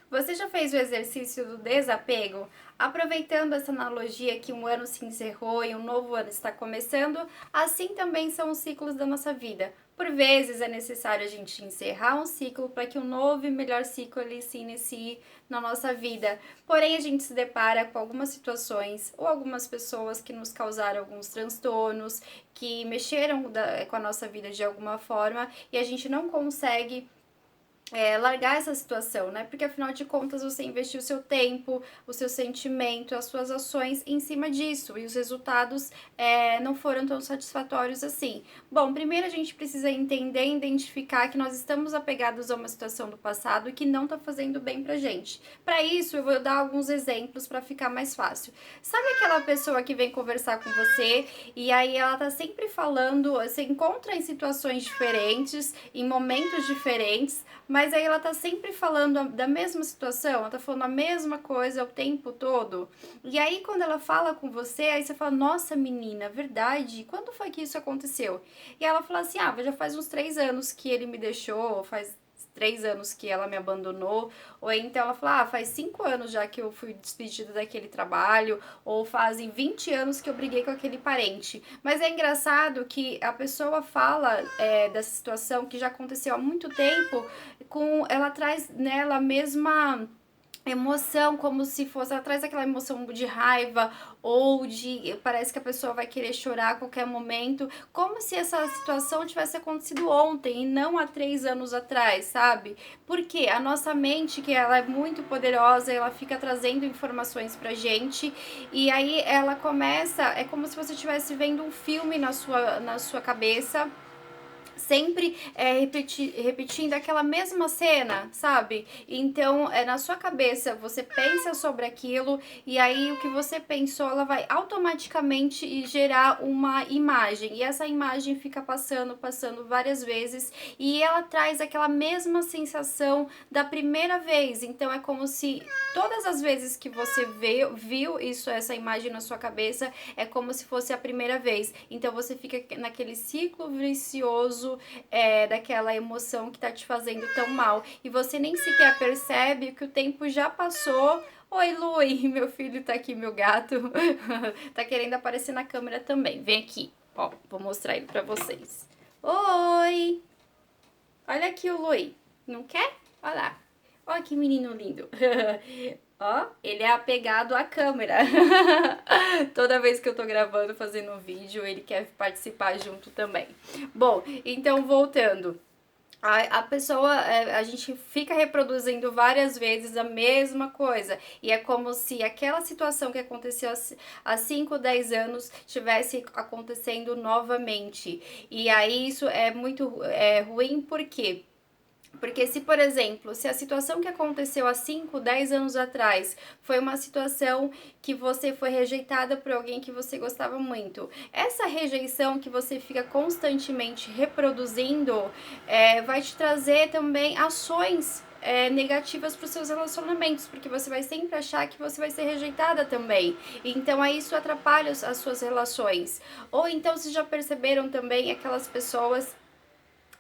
Você já fez o exercício do desapego? Aproveitando essa analogia que um ano se encerrou e um novo ano está começando, assim também são os ciclos da nossa vida. Por vezes é necessário a gente encerrar um ciclo para que um novo e melhor ciclo ele se inicie na nossa vida. Porém, a gente se depara com algumas situações ou algumas pessoas que nos causaram alguns transtornos, que mexeram com a nossa vida de alguma forma e a gente não consegue largar essa situação, né? Porque afinal de contas você investiu o seu tempo, o seu sentimento, as suas ações em cima disso e os resultados não foram tão satisfatórios assim. Bom, primeiro a gente precisa entender e identificar que nós estamos apegados a uma situação do passado que não tá fazendo bem pra gente. Para isso, eu vou dar alguns exemplos para ficar mais fácil. Sabe aquela pessoa que vem conversar com você e aí ela tá sempre falando, você encontra em situações diferentes, em momentos diferentes, mas aí ela tá sempre falando da mesma situação, ela tá falando a mesma coisa o tempo todo. E aí quando ela fala com você, aí você fala, nossa menina, verdade? Quando foi que isso aconteceu? E ela fala assim, já faz uns 3 anos que ele me deixou, faz 3 anos que ela me abandonou, ou então ela fala, faz 5 anos já que eu fui despedida daquele trabalho, ou fazem 20 anos que eu briguei com aquele parente. Mas é engraçado que a pessoa fala dessa situação que já aconteceu há muito tempo, ela traz nela a mesma emoção, como se fosse, ela traz aquela emoção de raiva ou parece que a pessoa vai querer chorar a qualquer momento, como se essa situação tivesse acontecido ontem e não há 3 anos atrás, sabe? Porque a nossa mente, que ela é muito poderosa, ela fica trazendo informações pra gente e aí ela começa, é como se você estivesse vendo um filme na sua cabeça, sempre repetindo aquela mesma cena, sabe? Então, na sua cabeça, você pensa sobre aquilo e aí o que você pensou, ela vai automaticamente gerar uma imagem. E essa imagem fica passando várias vezes e ela traz aquela mesma sensação da primeira vez. Então, é como se todas as vezes que você viu isso, essa imagem na sua cabeça, é como se fosse a primeira vez. Então, você fica naquele ciclo vicioso daquela emoção que tá te fazendo tão mal. E você nem sequer percebe que o tempo já passou. Oi, Lui, meu filho tá aqui, meu gato. Tá querendo aparecer na câmera também. Vem aqui, ó, vou mostrar ele pra vocês. Oi! Olha aqui o Lui. Não quer? Olha lá. Olha que menino lindo. Ó, ele é apegado à câmera. Toda vez que eu tô gravando, fazendo um vídeo, ele quer participar junto também. Bom, então voltando. A pessoa, a gente fica reproduzindo várias vezes a mesma coisa. E é como se aquela situação que aconteceu há 5, 10 anos estivesse acontecendo novamente. E aí isso é muito ruim, por quê? Porque se, por exemplo, se a situação que aconteceu há 5, 10 anos atrás foi uma situação que você foi rejeitada por alguém que você gostava muito, essa rejeição que você fica constantemente reproduzindo vai te trazer também ações negativas para os seus relacionamentos, porque você vai sempre achar que você vai ser rejeitada também. Então aí isso atrapalha as suas relações. Ou então vocês já perceberam também aquelas pessoas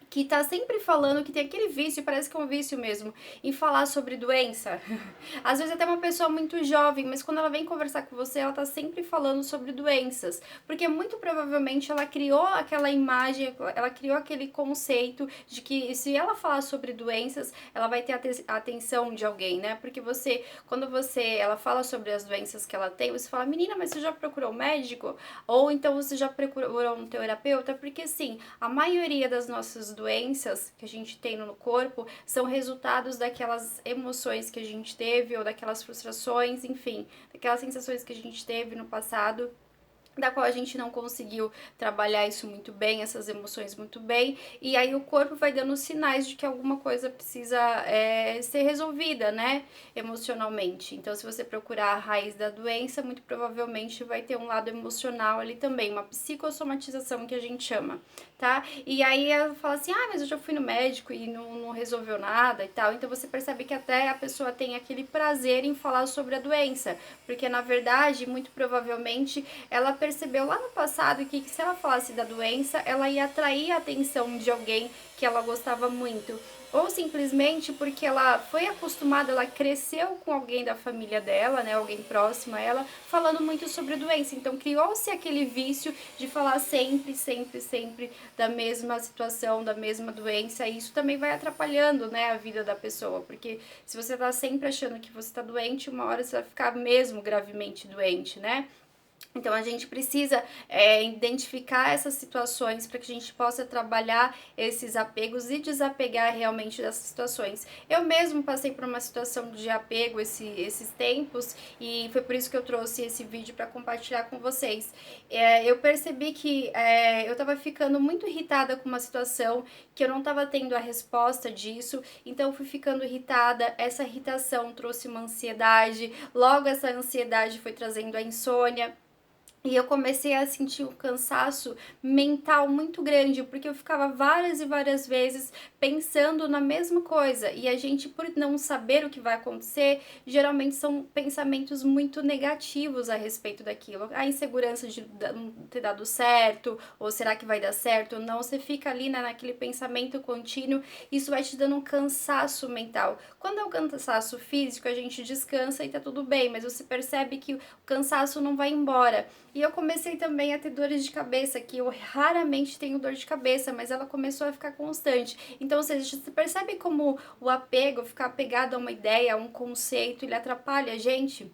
que tá sempre falando que tem aquele vício, parece que é um vício mesmo, em falar sobre doença. Às vezes até uma pessoa muito jovem, mas quando ela vem conversar com você, ela tá sempre falando sobre doenças, porque muito provavelmente ela criou aquela imagem, ela criou aquele conceito de que se ela falar sobre doenças, ela vai ter a atenção de alguém, né? Porque quando ela fala sobre as doenças que ela tem, você fala, menina, mas você já procurou um médico? Ou então você já procurou um terapeuta? Porque sim, a maioria das nossas doenças que a gente tem no corpo são resultados daquelas emoções que a gente teve ou daquelas frustrações, enfim, daquelas sensações que a gente teve no passado, da qual a gente não conseguiu trabalhar isso muito bem, essas emoções muito bem, e aí o corpo vai dando sinais de que alguma coisa precisa ser resolvida, né, emocionalmente. Então, se você procurar a raiz da doença, muito provavelmente vai ter um lado emocional ali também, uma psicossomatização que a gente chama, tá? E aí ela fala assim, mas eu já fui no médico e não resolveu nada e tal. Então você percebe que até a pessoa tem aquele prazer em falar sobre a doença, porque na verdade, muito provavelmente, ela percebeu lá no passado que se ela falasse da doença, ela ia atrair a atenção de alguém que ela gostava muito. ou simplesmente porque ela foi acostumada, ela cresceu com alguém da família dela, né, alguém próximo a ela, falando muito sobre doença. Então criou-se aquele vício de falar sempre, sempre, sempre da mesma situação, da mesma doença, e isso também vai atrapalhando, né, a vida da pessoa, porque se você tá sempre achando que você tá doente, uma hora você vai ficar mesmo gravemente doente, né? Então a gente precisa identificar essas situações para que a gente possa trabalhar esses apegos e desapegar realmente dessas situações. Eu mesmo passei por uma situação de apego esses tempos e foi por isso que eu trouxe esse vídeo para compartilhar com vocês. Eu percebi que eu estava ficando muito irritada com uma situação, que eu não estava tendo a resposta disso, então eu fui ficando irritada, essa irritação trouxe uma ansiedade, logo essa ansiedade foi trazendo a insônia. E eu comecei a sentir um cansaço mental muito grande, porque eu ficava várias e várias vezes pensando na mesma coisa. E a gente, por não saber o que vai acontecer, geralmente são pensamentos muito negativos a respeito daquilo. A insegurança de não ter dado certo, ou será que vai dar certo ou não. Você fica ali, né, naquele pensamento contínuo, isso vai te dando um cansaço mental. Quando é um cansaço físico, a gente descansa e tá tudo bem, mas você percebe que o cansaço não vai embora. E eu comecei também a ter dores de cabeça, que eu raramente tenho dor de cabeça, mas ela começou a ficar constante. Então, ou seja, você percebe como o apego, ficar apegado a uma ideia, a um conceito, ele atrapalha a gente?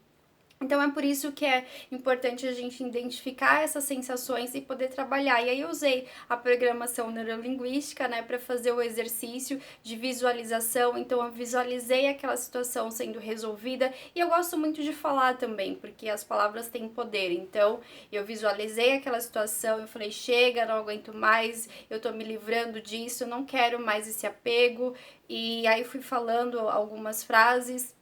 Então é por isso que é importante a gente identificar essas sensações e poder trabalhar. E aí eu usei a programação neurolinguística, né, para fazer o exercício de visualização. Então eu visualizei aquela situação sendo resolvida e eu gosto muito de falar também, porque as palavras têm poder. Então eu visualizei aquela situação, eu falei: chega, não aguento mais, eu tô me livrando disso, não quero mais esse apego. E aí fui falando algumas frases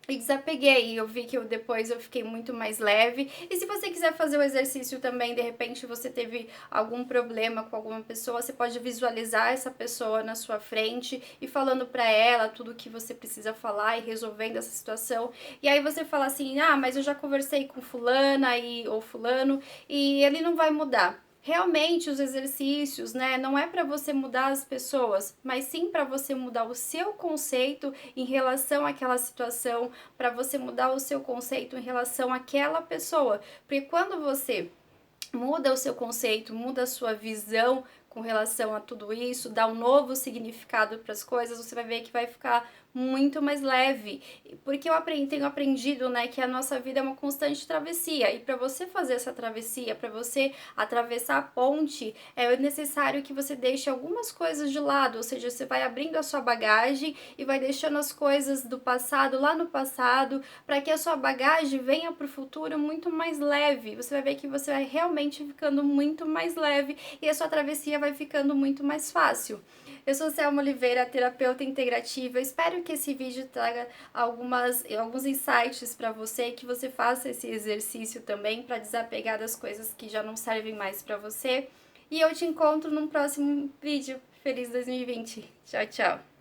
e desapeguei, eu vi que depois eu fiquei muito mais leve. E se você quiser fazer o exercício também, de repente você teve algum problema com alguma pessoa, você pode visualizar essa pessoa na sua frente e falando pra ela tudo o que você precisa falar e resolvendo essa situação. E aí você fala assim: ah, mas eu já conversei com fulana ou fulano e ele não vai mudar. Realmente os exercícios, né, não é para você mudar as pessoas, mas sim para você mudar o seu conceito em relação àquela situação, para você mudar o seu conceito em relação àquela pessoa. Porque quando você muda o seu conceito, muda a sua visão com relação a tudo isso, dá um novo significado para as coisas, você vai ver que vai ficar muito mais leve. Porque tenho aprendido, né, que a nossa vida é uma constante travessia. E para você fazer essa travessia, para você atravessar a ponte, é necessário que você deixe algumas coisas de lado, ou seja, você vai abrindo a sua bagagem e vai deixando as coisas do passado lá no passado, para que a sua bagagem venha para o futuro muito mais leve. Você vai ver que você vai realmente ficando muito mais leve e a sua travessia vai ficando muito mais fácil. Eu sou Selma Oliveira, terapeuta integrativa. Eu espero que esse vídeo traga alguns insights para você, que você faça esse exercício também para desapegar das coisas que já não servem mais para você. E eu te encontro num próximo vídeo. Feliz 2020. Tchau, tchau.